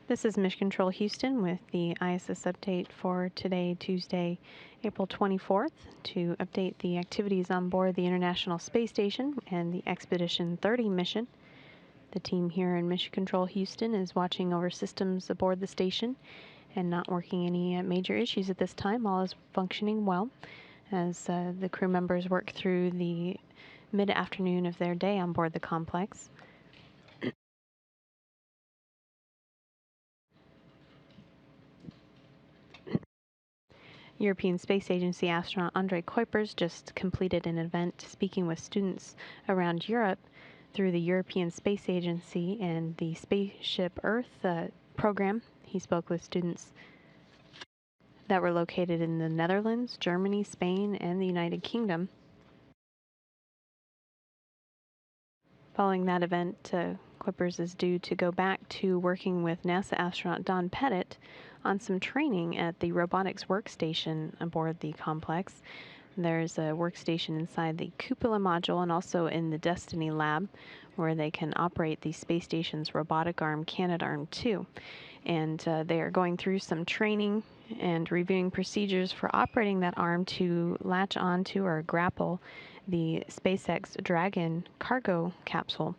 This is Mission Control Houston with the ISS update for today, Tuesday, April 24th, to update the activities on board the International Space Station and the Expedition 30 mission. The team here in Mission Control Houston is watching over systems aboard the station and not working any major issues at this time. All is functioning well as the crew members work through the mid-afternoon of their day on board the complex. European Space Agency astronaut Andrei Kuipers just completed an event speaking with students around Europe through the European Space Agency and the Spaceship Earth program. He spoke with students that were located in the Netherlands, Germany, Spain, and the United Kingdom. Following that event, Kuipers is due to go back to working with NASA astronaut Don Pettit on some training at the robotics workstation aboard the complex. There's a workstation inside the cupola module and also in the Destiny lab where they can operate the space station's robotic arm, Canadarm2. And they are going through some training and reviewing procedures for operating that arm to latch onto or grapple the SpaceX Dragon cargo capsule.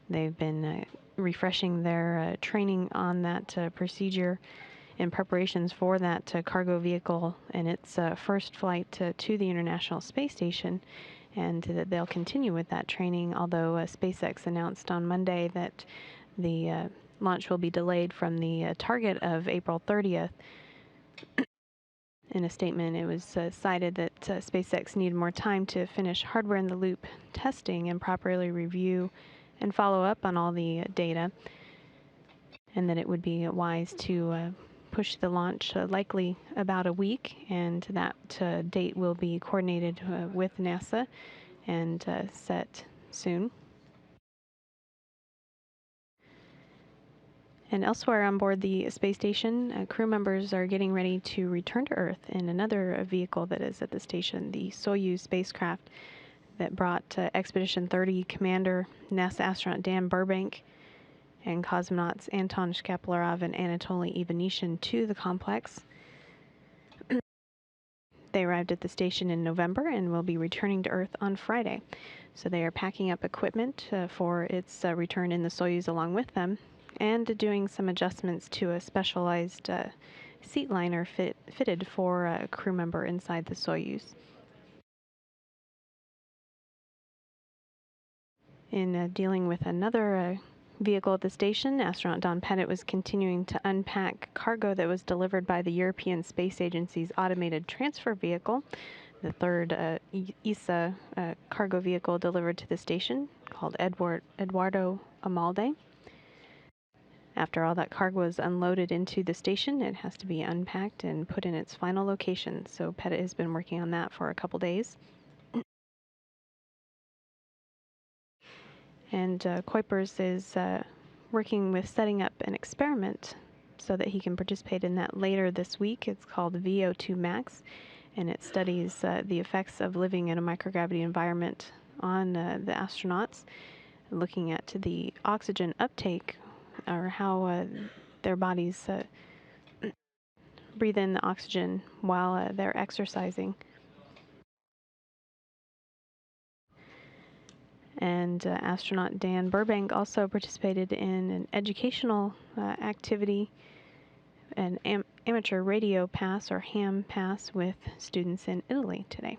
They've been refreshing their training on that procedure in preparations for that cargo vehicle and its first flight to the International Space Station, and that they'll continue with that training, although SpaceX announced on Monday that the launch will be delayed from the target of April 30th. In a statement, it was cited that SpaceX needed more time to finish hardware-in-the-loop testing and properly review and follow up on all the data, and that it would be wise to push the launch likely about a week, and that date will be coordinated with NASA and set soon. And elsewhere on board the space station, crew members are getting ready to return to Earth in another vehicle that is at the station, the Soyuz spacecraft that brought Expedition 30 commander NASA astronaut Dan Burbank and cosmonauts Anton Shkaplerov and Anatoly Ivanishin to the complex. They arrived at the station in November and will be returning to Earth on Friday. So they are packing up equipment for its return in the Soyuz along with them, and doing some adjustments to a specialized seat liner fitted for a crew member inside the Soyuz. In dealing with another vehicle at the station, astronaut Don Pettit was continuing to unpack cargo that was delivered by the European Space Agency's automated transfer vehicle, the third ESA cargo vehicle delivered to the station, called Eduardo Amalde. After all that cargo is unloaded into the station, it has to be unpacked and put in its final location. So Pettit has been working on that for a couple days. And Kuipers is working with setting up an experiment so that he can participate in that later this week. It's called VO2 Max, and it studies the effects of living in a microgravity environment on the astronauts, looking at the oxygen uptake, or how their bodies breathe in the oxygen while they're exercising. And astronaut Dan Burbank also participated in an educational activity, an amateur radio pass or ham pass with students in Italy today.